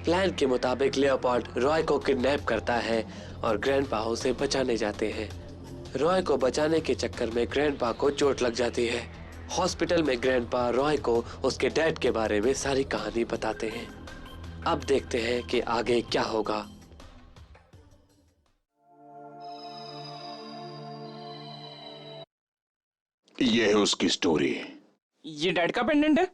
Plan के मुताबिक Leopold Roy को किडनैप करता है और ग्रैंडपा उसे बचाने जाते हैं। रॉय को बचाने के चक्कर में ग्रैंडपा को चोट लग जाती है। हॉस्पिटल में ग्रैंडपा रॉय को उसके डैड के बारे में सारी कहानी बताते हैं। अब देखते हैं कि आगे क्या होगा। ये है उसकी स्टोरी। ये डैड का पेंडेंट है?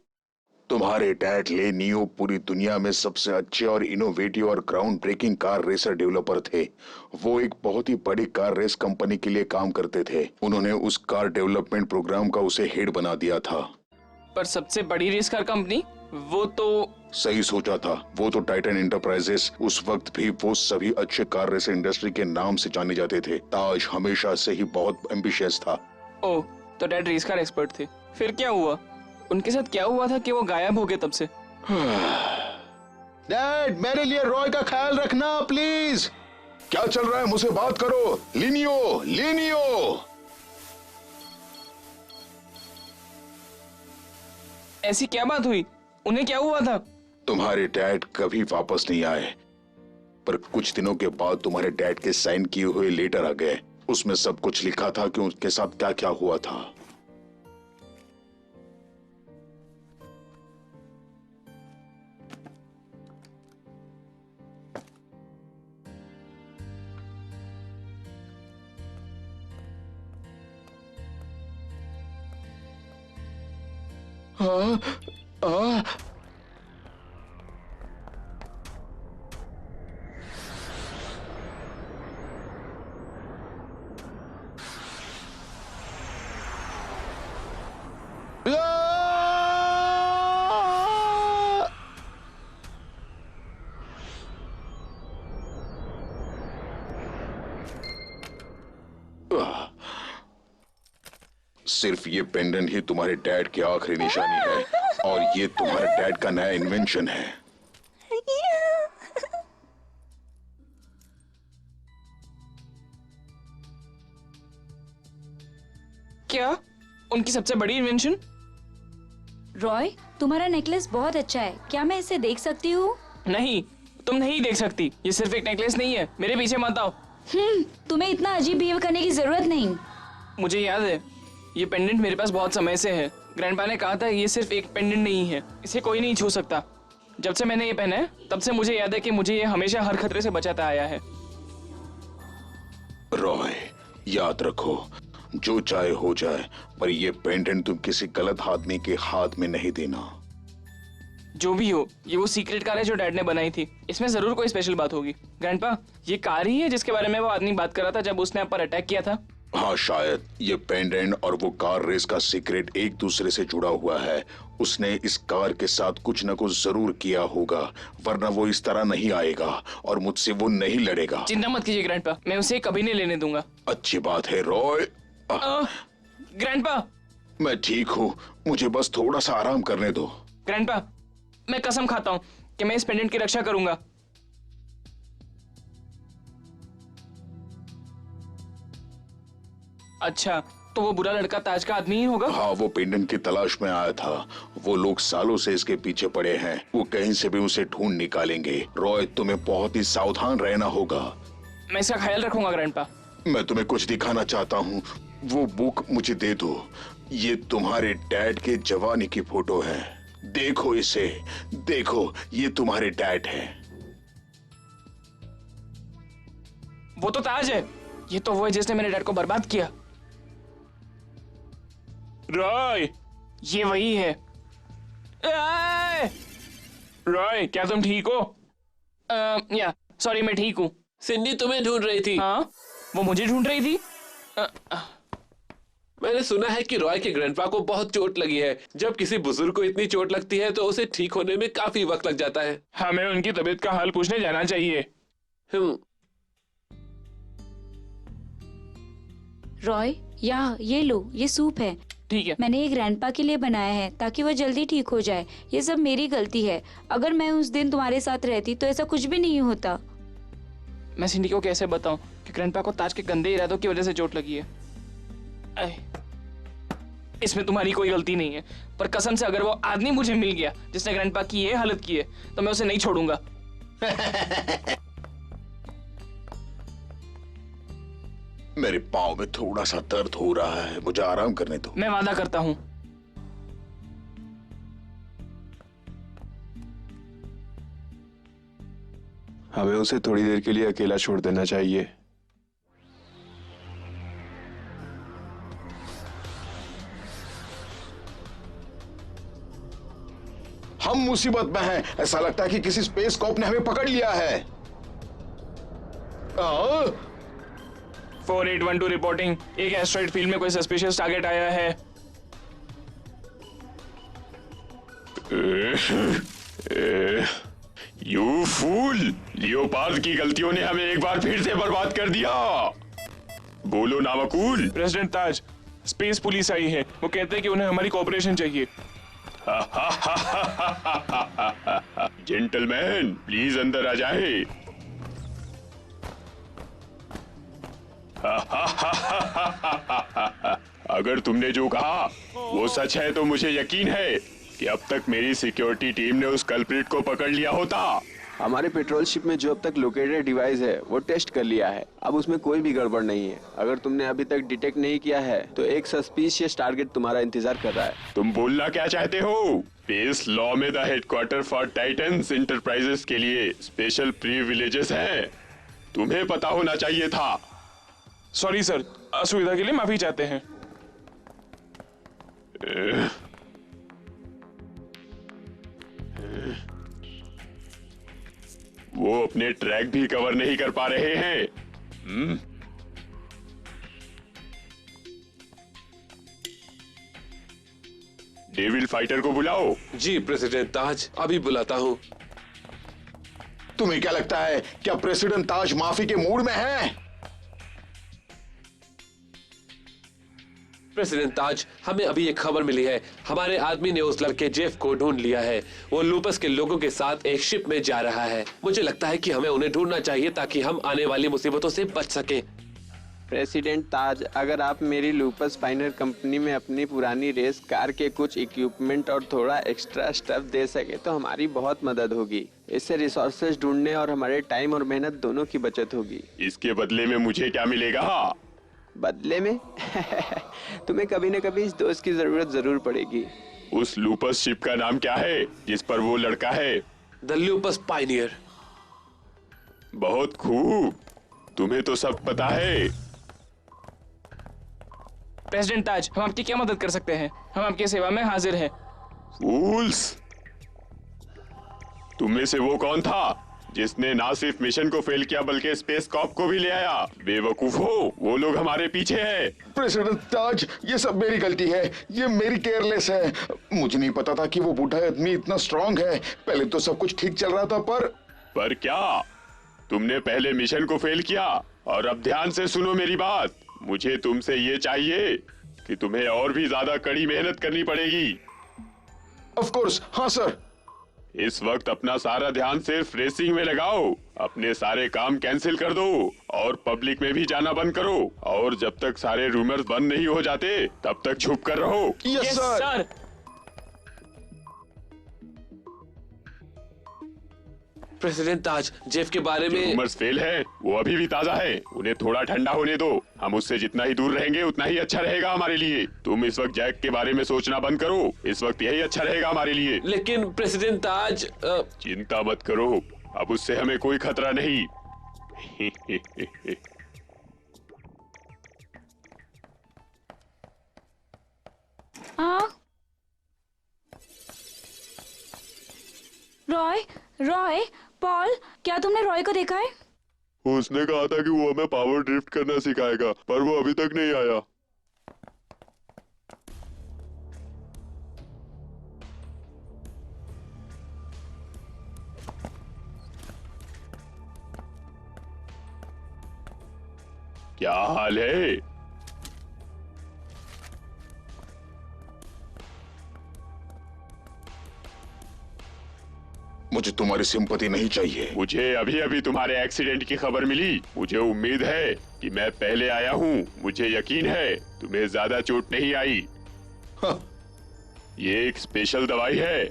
तुम्हारे डैड लिनियो पूरी दुनिया में सबसे अच्छे और इनोवेटिव और groundbreaking car racer developer थे। वो एक बहुत ही बड़ी कार रेस कंपनी के लिए काम करते थे। उन्होंने उस कार डेवलपमेंट प्रोग्राम का उसे हेड बना दिया था। पर सबसे बड़ी रेस कार कंपनी, वो तो सही सोचा था, वो तो टाइटन एंटरप्राइजेस। उस वक्त भी वो सभी अच्छे कार रेस इंडस्ट्री के नाम से जाने जाते थे। ताज हमेशा से ही बहुत एम्बिशियस था। ओह, तो डैड रेस कार एक्सपर्ट थे। फिर क्या हुआ? उनके साथ क्या हुआ था कि वो गायब हो गए तब से? डैड, मेरे लिए रॉय का ख्याल रखना प्लीज। क्या चल रहा है? मुझसे बात करो। लिनियो, लिनियो। ऐसी क्या बात हुई? उन्हें क्या हुआ था? तुम्हारे डैड कभी वापस नहीं आए, पर कुछ दिनों के बाद तुम्हारे डैड के साइन किए हुए लेटर आ गए। उसमें सब कुछ लिखा था कि उनके साथ क्या क्या हुआ था। सिर्फ ये पेंडेंट ही तुम्हारे डैड की आखिरी निशानी है, और ये तुम्हारे डैड का नया इन्वेंशन है। क्या? उनकी सबसे बड़ी इन्वेंशन? रॉय, तुम्हारा नेकलेस बहुत अच्छा है, क्या मैं इसे देख सकती हूँ? नहीं, तुम नहीं देख सकती। ये सिर्फ एक नेकलेस नहीं है। मेरे पीछे मत आओ। तुम्हें इतना अजीब बिहेव करने की जरूरत नहीं। मुझे याद है, ये पेंडेंट मेरे पास बहुत समय से है। ग्रैंडपा ने कहा था ये सिर्फ एक पेंडेंट नहीं है, इसे कोई नहीं छू सकता। जब से मैंने ये पहना है तब से मुझे याद है कि मुझे ये हमेशा हर खतरे से बचाता आया है। रॉय, याद रखो, जो चाहे हो जाए, पर ये पेंडेंट तुम किसी गलत आदमी के हाथ में नहीं देना। जो भी हो, ये वो सीक्रेट कार है जो डैड ने बनाई थी। इसमें जरूर कोई स्पेशल बात होगी। ग्रैंडपा, ये कार ही है जिसके बारे में वो आदमी बात कर रहा था जब उसने आप पर अटैक किया था? हाँ, शायद। ये पेंडेंट और वो कार रेस का सीक्रेट एक दूसरे से जुड़ा हुआ है। उसने इस कार के साथ कुछ न कुछ जरूर किया होगा, वरना वो इस तरह नहीं आएगा और मुझसे वो नहीं लड़ेगा। चिंता मत कीजिए ग्रैंडपा, मैं उसे कभी नहीं लेने दूंगा। अच्छी बात है रॉय। ग्रैंडपा, मैं ठीक हूँ, मुझे बस थोड़ा सा आराम करने दो। ग्रैंडपा, मैं कसम खाता हूँ कि मैं इस पेंडेंट की रक्षा करूंगा। अच्छा, तो वो बुरा लड़का ताज का आदमी ही होगा? हाँ, वो पेंडेंट की तलाश में आया था। वो लोग सालों से इसके पीछे पड़े हैं। वो कहीं से भी उसे ढूंढ निकालेंगे। रॉय, तुम्हें बहुत ही सावधान रहना होगा। मैं इसका ख्याल रखूंगा ग्रैंडपा। मैं तुम्हें कुछ दिखाना चाहता हूँ। वो बुक मुझे दे दो। ये तुम्हारे डैड के जवानी की फोटो है। देखो इसे, देखो, ये तुम्हारे डैड है। वो तो ताज है। ये तो वो है जिसने मेरे डैड को बर्बाद किया। रॉय, ये वही है। रॉय, क्या तुम ठीक हो? या सॉरी, मैं ठीक हूँ। सिंडी तुम्हें ढूंढ रही थी। हाँ, वो मुझे ढूंढ रही थी। मैंने सुना है कि रॉय के ग्रैंडपा को बहुत चोट लगी है। जब किसी बुजुर्ग को इतनी चोट लगती है तो उसे ठीक होने में काफी वक्त लग जाता है। हमें उनकी तबीयत का हाल पूछने जाना चाहिए। रॉय, यहाँ ये लो, ये सूप है। ठीक है। मैंने ये ग्रैंडपा के लिए बनाया है ताकि वो जल्दी ठीक हो जाए। ये सब मेरी गलती है। अगर मैं उस दिन तुम्हारे साथ रहती तो ऐसा कुछ भी नहीं होता। मैं सिंडी को कैसे बताऊं कि ग्रैंडपा को ताज के गंदे इरादों की वजह से चोट लगी है? इसमें तुम्हारी कोई गलती नहीं है, पर कसम से अगर वो आदमी मुझे मिल गया जिसने ग्रैंडपा की ये हालत की है तो मैं उसे नहीं छोड़ूंगा। मेरे पाँव में थोड़ा सा दर्द हो रहा है, मुझे आराम करने दो। मैं वादा करता हूँ। हमें उसे थोड़ी देर के लिए अकेला छोड़ देना चाहिए। हम मुसीबत में हैं। ऐसा लगता है कि किसी स्पेस कॉप ने हमें पकड़ लिया है। 4812 रिपोर्टिंग। एक एस्ट्रॉइड फील्ड में कोई सस्पिशियस टारगेट आया है। You fool! लियोपार्ड की गलतियों ने हमें एक बार फिर से बर्बाद कर दिया। बोलो नामकूल। प्रेसिडेंट ताज, स्पेस पुलिस आई है। वो कहते हैं कि उन्हें हमारी कोऑपरेशन चाहिए। जेंटलमैन, प्लीज अंदर आ जाए। अगर तुमने जो कहा वो सच है तो मुझे यकीन है कि अब तक मेरी सिक्योरिटी टीम ने उस कल्प्रिट को पकड़ लिया होता। हमारे पेट्रोल शिप में जो अब तक लोकेटेड डिवाइस है वो टेस्ट कर लिया है। अब उसमें कोई भी गड़बड़ नहीं है। अगर तुमने अभी तक डिटेक्ट नहीं किया है तो एक सस्पिशियस टारगेट तुम्हारा इंतजार कर रहा है। तुम बोलना क्या चाहते हो? स्पेस लॉ में the headquarter for titans enterprises के लिए स्पेशल प्रिविलेजेस हैं। तुम्हें पता होना चाहिए था। सॉरी सर, असुविधा के लिए माफी चाहते हैं। वो अपने ट्रैक भी कवर नहीं कर पा रहे हैं। डेविल फाइटर को बुलाओ। जी प्रेसिडेंट ताज, अभी बुलाता हूँ। तुम्हें क्या लगता है, क्या प्रेसिडेंट ताज माफी के मूड में है? प्रेसिडेंट ताज, हमें अभी एक खबर मिली है। हमारे आदमी ने उस लड़के जेफ को ढूंढ लिया है। वो लूपस के लोगों के साथ एक शिप में जा रहा है। मुझे लगता है कि हमें उन्हें ढूंढना चाहिए ताकि हम आने वाली मुसीबतों से बच सकें। प्रेसिडेंट ताज, अगर आप मेरी लूपस फाइनर कंपनी में अपनी पुरानी रेस कार के कुछ इक्विपमेंट और थोड़ा एक्स्ट्रा स्टफ दे सके तो हमारी बहुत मदद होगी। इससे रिसोर्सेज ढूंढने और हमारे टाइम और मेहनत दोनों की बचत होगी। इसके बदले में मुझे क्या मिलेगा? बदले में तुम्हें कभी न कभी इस दोस्त की जरूरत जरूर पड़ेगी। उस लूपस शिप का नाम क्या है जिस पर वो लड़का है? The lupus pioneer. बहुत खूब, तुम्हें तो सब पता है। प्रेसिडेंट ताज, हम आपकी क्या मदद कर सकते हैं? हम आपकी सेवा में हाजिर हैं। फूल्स! तुम में से वो कौन था जिसने ना सिर्फ मिशन को फेल किया बल्कि स्पेस कॉप को भी ले आया? बेवकूफ हो, वो लोग हमारे पीछे हैं। प्रेसिडेंट ताज, ये सब मेरी गलती है। ये मेरी केयरलेस है। मुझे नहीं पता था कि वो बूढ़ा आदमी इतना स्ट्रांग है। पहले तो सब कुछ ठीक चल रहा था, पर क्या? तुमने पहले मिशन को फेल किया और अब ध्यान से सुनो मेरी बात। मुझे तुमसे ये चाहिए कि तुम्हें और भी ज्यादा कड़ी मेहनत करनी पड़ेगी। ऑफ कोर्स, हाँ सर। इस वक्त अपना सारा ध्यान सिर्फ रेसिंग में लगाओ। अपने सारे काम कैंसिल कर दो और पब्लिक में भी जाना बंद करो। और जब तक सारे रूमर्स बंद नहीं हो जाते तब तक छुप कर रहो। Yes sir. प्रेसिडेंट ताज, जेफ के बारे में रूमर्स फेल है, वो अभी भी ताजा है। उन्हें थोड़ा ठंडा होने दो। हम उससे जितना ही दूर रहेंगे उतना ही अच्छा रहेगा हमारे लिए। तुम इस वक्त जैक के बारे में सोचना बंद करो। इस वक्त यही अच्छा रहेगा हमारे लिए। लेकिन प्रेसिडेंट ताज चिंता मत करो, अब उससे हमें कोई खतरा नहीं। हाँ? रॉय, पॉल, क्या तुमने रॉय को देखा है? उसने कहा था कि वो हमें पावर ड्रिफ्ट करना सिखाएगा, पर वो अभी तक नहीं आया। क्या हाल है? मुझे तुम्हारी सिंपैथी नहीं चाहिए। मुझे अभी अभी तुम्हारे एक्सीडेंट की खबर मिली। मुझे उम्मीद है कि मैं पहले आया हूँ। मुझे यकीन है तुम्हें ज्यादा चोट नहीं आई। हाँ। ये एक स्पेशल दवाई है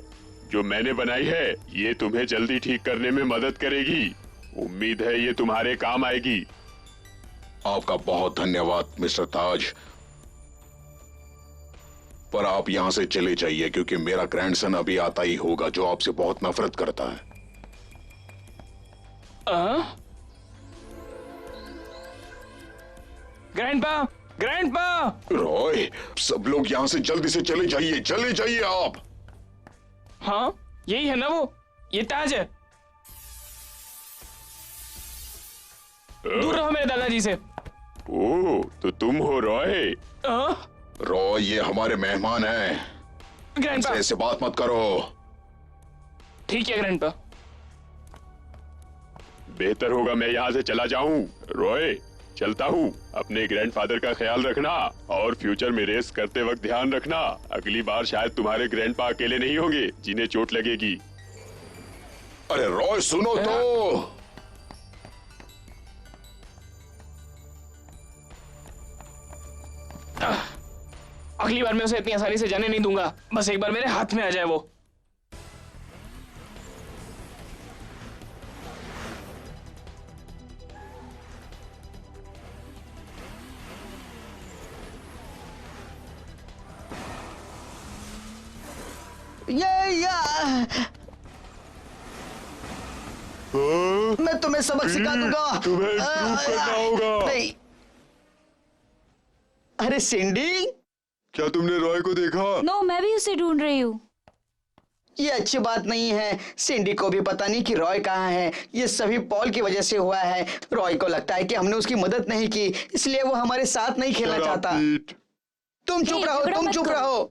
जो मैंने बनाई है ये तुम्हें जल्दी ठीक करने में मदद करेगी। उम्मीद है ये तुम्हारे काम आएगी। आपका बहुत धन्यवाद मिस्टर ताज, पर आप यहाँ से चले जाइए क्योंकि मेरा ग्रैंडसन अभी आता ही होगा जो आपसे बहुत नफरत करता है। Grandpa, grandpa! रॉय, सब लोग यहाँ से जल्दी से चले जाइए आप। हाँ, यही है ना वो, ये ताज है। दूर रहो मेरे दादाजी से। ओह, तो तुम हो रॉय। रॉय, ये हमारे मेहमान हैं, ग्रैंडपा, ऐसे बात मत करो। ठीक है ग्रैंडपा। बेहतर होगा मैं यहाँ से चला जाऊँ। रॉय, चलता हूँ। अपने ग्रैंडफादर का ख्याल रखना और फ्यूचर में रेस करते वक्त ध्यान रखना। अगली बार शायद तुम्हारे ग्रैंडपा अकेले नहीं होंगे जिन्हें चोट लगेगी। अरे रॉय सुनो तो। अगली बार मैं उसे इतनी आसानी से जाने नहीं दूंगा। बस एक बार मेरे हाथ में आ जाए वो। मैं तुम्हें सबक सिखा दूंगा। तुम्हें improve करना होगा। नहीं। अरे सिंडी, क्या तुमने रॉय को देखा? नो, मैं भी उसे ढूंढ रही हूँ। ये अच्छी बात नहीं है। सिंडी को भी पता नहीं कि रॉय कहाँ है। ये सभी पॉल की वजह से हुआ है। रॉय को लगता है कि हमने उसकी मदद नहीं की, इसलिए वो हमारे साथ नहीं खेलना चाहता। तुम चुप रहो, झगड़ा तुम मत चुप करो। रहो।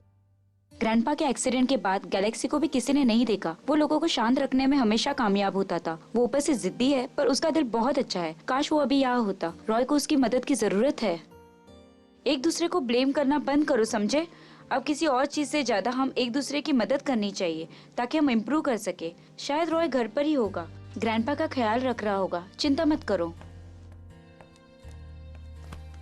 ग्रैंडपा के एक्सीडेंट के बाद गैलेक्सी को भी किसी ने नहीं देखा। वो लोगों को शांत रखने में हमेशा कामयाब होता था। वो ऊपर से जिद्दी है पर उसका दिल बहुत अच्छा है। काश वो अभी यहाँ होता। रॉय को उसकी मदद की जरूरत है। एक दूसरे को ब्लेम करना बंद करो, समझे? अब किसी और चीज से ज्यादा हम एक दूसरे की मदद करनी चाहिए ताकि हम इम्प्रूव कर सके। शायद रॉय घर पर ही होगा, ग्रैंडपा का ख्याल रख रहा होगा। चिंता मत करो।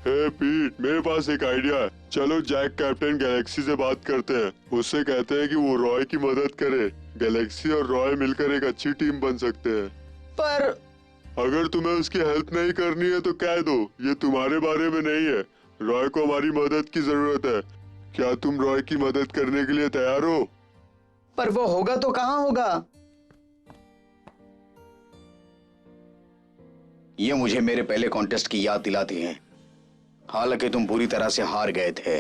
हे पीट, मेरे पास एक आइडिया है। चलो जैक कैप्टन गैलेक्सी से बात करते हैं। उससे कहते हैं कि वो रॉय की मदद करे। गैलेक्सी और रॉय मिलकर एक अच्छी टीम बन सकते हैं। पर अगर तुम्हें उसकी हेल्प नहीं करनी है तो कह दो, ये तुम्हारे बारे में नहीं है। रॉय को हमारी मदद की जरूरत है। क्या तुम रॉय की मदद करने के लिए तैयार हो? पर वो होगा तो कहाँ होगा? ये मुझे मेरे पहले कॉन्टेस्ट की याद दिलाती है। हालांकि तुम बुरी तरह से हार गए थे।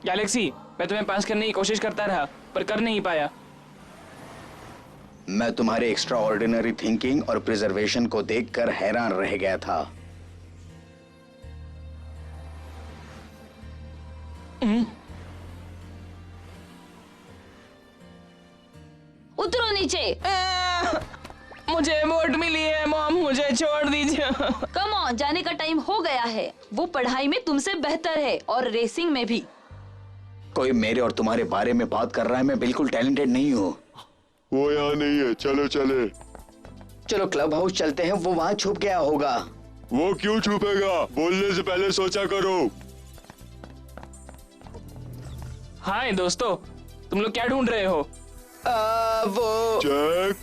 गैलेक्सी, मैं तुम्हें पास करने की कोशिश करता रहा पर कर नहीं पाया। मैं तुम्हारे एक्स्ट्रा ऑर्डिनरी थिंकिंग और प्रिजर्वेशन को देखकर हैरान रह गया था। उतरो नीचे। मुझे वोट मिली है मॉम, मुझे छोड़ दीजिए। कम ऑन, जाने का टाइम हो गया है। वो पढ़ाई में तुमसे बेहतर है और रेसिंग में भी। कोई मेरे और तुम्हारे बारे में बात कर रहा है। मैं बिल्कुल टैलेंटेड नहीं हूँ। वो यहाँ नहीं है, चलो चले। चलो क्लब हाउस चलते हैं, वो वहाँ छुप गया होगा। वो क्यों छुपेगा? बोलने से पहले सोचा करो। हाय दोस्तों, तुम लोग क्या ढूंढ रहे हो? वो जैक,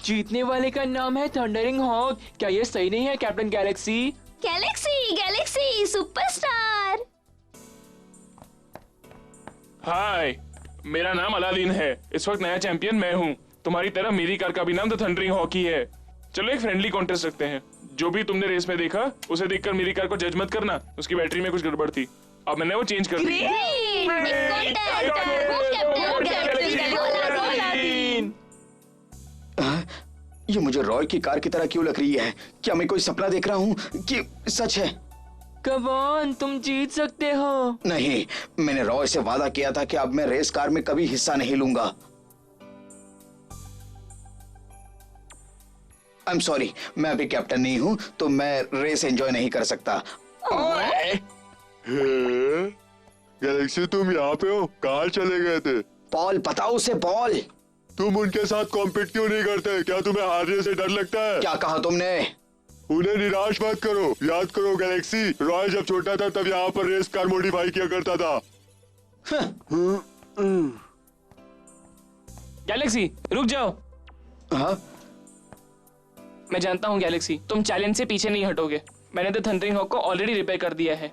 जीतने वाले का नाम है थंडरिंग हॉक। क्या ये सही नहीं है captain galaxy? Galaxy, galaxy superstar. Hi, मेरा नाम अलादीन है। इस वक्त नया चैंपियन मैं हूँ। तुम्हारी तरह मेरी कार का भी नाम द थंडरिंग हॉकी है। चलो एक फ्रेंडली कॉन्टेस्ट रखते हैं। जो भी तुमने रेस में देखा उसे देखकर मेरी कार को जज मत करना। उसकी बैटरी में कुछ गड़बड़ थी, अब मैंने वो चेंज कर दी। ये मुझे रॉय की कार की तरह क्यों लग रही है? क्या मैं कोई सपना देख रहा हूँ कि सच है? कम ऑन, तुम जीत सकते हो। नहीं, मैंने रॉय से वादा किया था कि अब मैं रेस कार में कभी हिस्सा नहीं लूंगा। आई एम सॉरी, मैं अभी कैप्टन नहीं हूँ तो मैं रेस एंजॉय नहीं कर सकता। गैलेक्सी तुम यहाँ पे हो? कहाँ चले गए थे? पॉल, बताओ उसे पॉल। तुम उनके साथ कॉम्पीट क्यों नहीं करते? क्या तुम्हें हारने से डर लगता है? क्या कहा तुमने? उन्हें निराश मत करो। याद करो गैलेक्सी, रॉय जब छोटा था तब यहाँ पर रेस कार मॉडिफाई किया करता था। गैलेक्सी रुक जाओ। हाँ? मैं जानता हूँ गैलेक्सी, तुम चैलेंज से पीछे नहीं हटोगे। मैंने तो थंडरिंग हॉक को ऑलरेडी रिपेयर कर दिया है।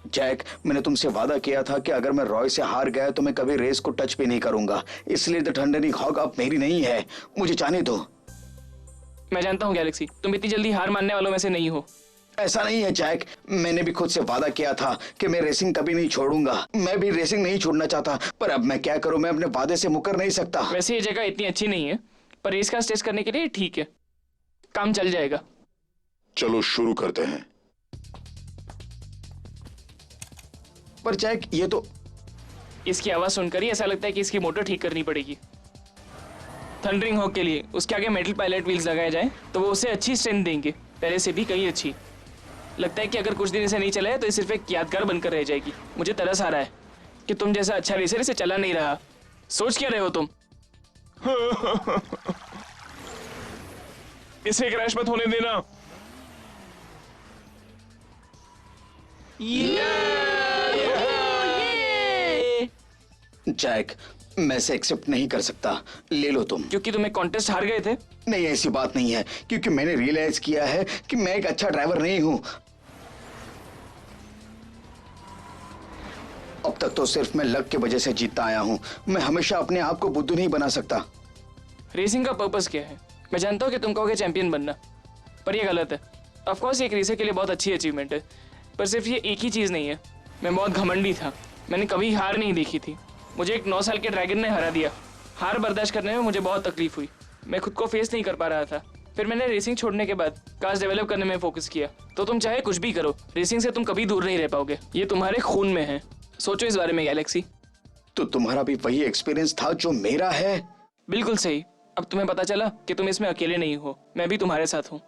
जैक, मैंने तुमसे वादा किया था कि अगर मैं रॉय से हार गया तो मैं कभी रेस को टच भी नहीं करूंगा, इसलिए द थंडरिंग हॉक अब मेरी नहीं है। मुझे जाने दो। मैं जानता हूँ गैलेक्सी, तुम इतनी जल्दी हार मानने वालों में से नहीं हो। ऐसा नहीं है जैक, मैंने भी खुद से वादा किया था कि मैं रेसिंग कभी नहीं छोड़ूंगा। मैं भी रेसिंग नहीं छोड़ना चाहता, पर अब मैं क्या करूं, मैं अपने वादे से मुकर नहीं सकता। वैसे ये जगह इतनी अच्छी नहीं है, पर रेस का टेस्ट करने के लिए ठीक है, काम चल जाएगा। चलो शुरू करते हैं। पर जैक, ये तो इसकी आवाज सुनकर ही ऐसा लगता है कि इसकी मोटर ठीक करनी पड़ेगी। थंडरिंग हॉक के लिए उसके आगे मेटल पायलट व्हील्स लगाए जाएं तो वो उसे अच्छी स्ट्रेंथ देंगे, पहले से भी कहीं अच्छी। लगता है कि अगर कुछ दिन इसे नहीं चलाया तो ये सिर्फ एक यादगार बनकर रह जाएगी। मुझे तरस आ रहा है कि तुम जैसा अच्छा रेसर इसे चला नहीं रहा। सोच क्या रहे हो तुम? इसे क्रैश मत होने देना। जैक, मैं इसे एक्सेप्ट नहीं कर सकता। ले लो तुम। क्योंकि तुम एक कॉन्टेस्ट हार गए थे? नहीं, ऐसी बात नहीं है, क्योंकि मैंने रियलाइज किया है कि मैं एक अच्छा ड्राइवर नहीं हूं। अब तक तो सिर्फ मैं लक की वजह से जीतता आया हूं। मैं हमेशा अपने आप को बुद्धू नहीं बना सकता। रेसिंग का पर्पस क्या है? मैं जानता हूँ कि तुम कहोगे चैंपियन बनना, पर ये गलत है। ऑफ कोर्स एक रेसर के लिए बहुत अच्छी अचीवमेंट है, पर सिर्फ ये एक ही चीज़ नहीं है। मैं बहुत घमंडी था, मैंने कभी हार नहीं देखी थी। मुझे एक 9 साल के ड्रैगन ने हरा दिया। हार बर्दाश्त करने में मुझे बहुत तकलीफ हुई। मैं खुद को फेस नहीं कर पा रहा था। फिर मैंने रेसिंग छोड़ने के बाद कार्स डेवलप करने में फोकस किया। तो तुम चाहे कुछ भी करो, रेसिंग से तुम कभी दूर नहीं रह पाओगे। ये तुम्हारे खून में है। सोचो इस बारे में गैलेक्सी। तो तुम्हारा भी वही एक्सपीरियंस था जो मेरा है? बिल्कुल सही। अब तुम्हें पता चला कि तुम इसमें अकेले नहीं हो, मैं भी तुम्हारे साथ हूँ।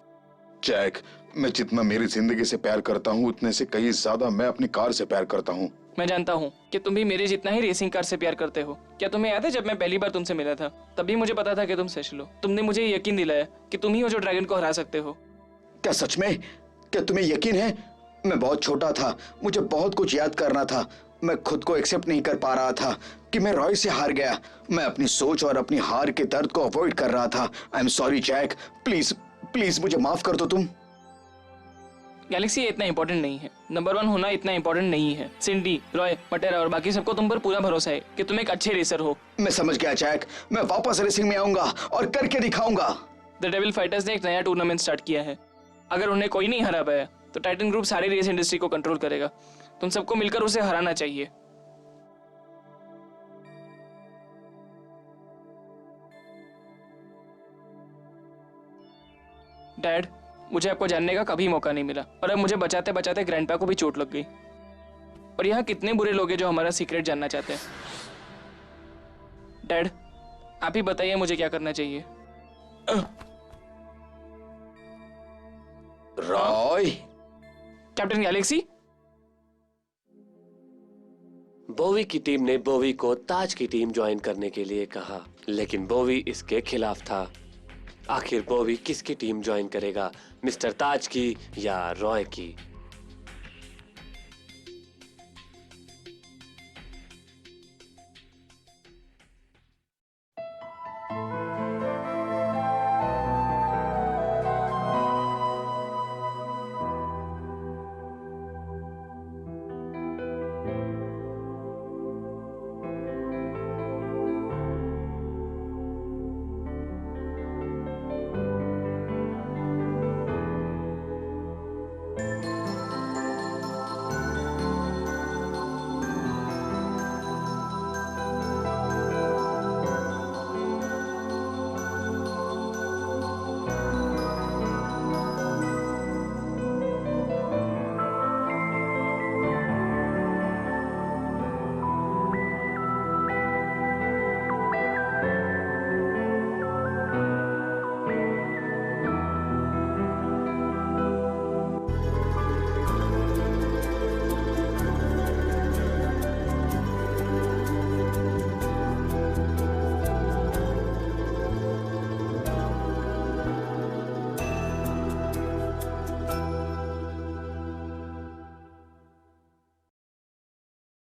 जैक, मैं जितना मेरी जिंदगी से प्यार करता हूँ उतने से कहीं ज्यादा मैं अपनी कार से प्यार करता हूँ। मैं जानता हूँ कि तुम भी मेरे जितना ही रेसिंग कार से प्यार करते हो। क्या तुम्हें याद है जब मैं पहली बार तुमसे मिला था, तभी मुझे पता था कि तुम स्पेशल हो। तुमने मुझे यकीन दिलाया कि तुम ही हो जो ड्रैगन को हरा सकते हो। क्या सच में? क्या तुम्हें यकीन है? मैं बहुत छोटा था, मुझे बहुत कुछ याद करना था। मैं खुद को एक्सेप्ट नहीं कर पा रहा था कि मैं रॉय से हार गया। मैं अपनी सोच और अपनी हार के दर्द को अवॉइड कर रहा था। I am sorry Jack, please please मुझे माफ कर दो तुम। गैलेक्सी ये इतना इंपॉर्टेंट नहीं है। नंबर 1 होना इतना इंपॉर्टेंट नहीं है। सिंडी, रॉय, मटेरा और बाकी सबको तुम पर पूरा भरोसा है कि तुम एक अच्छे रेसर हो। मैं समझ गया जैक, मैं वापस रेसिंग में आऊंगा और करके दिखाऊंगा। द डेविल फाइटर्स ने एक नया टूर्नामेंट स्टार्ट किया है। अगर उन्हें कोई नहीं हरा पाया तो टाइटन ग्रुप सारी रेस इंडस्ट्री को कंट्रोल करेगा। तुम सबको मिलकर उसे हराना चाहिए। डैड, मुझे आपको जानने का कभी मौका नहीं मिला और अब मुझे बचाते बचाते ग्रैंडपा को भी चोट लग गई। और यहाँ कितने बुरे लोग हैं जो हमारा सीक्रेट जानना चाहते हैं। डैड, आप ही बताइए मुझे क्या करना चाहिए। Roy, captain Galaxy. बोवी की टीम ने बोवी को ताज की टीम ज्वाइन करने के लिए कहा, लेकिन बोवी इसके खिलाफ था। आखिर बोवी किसकी टीम ज्वाइन करेगा, मिस्टर ताज की या रॉय की?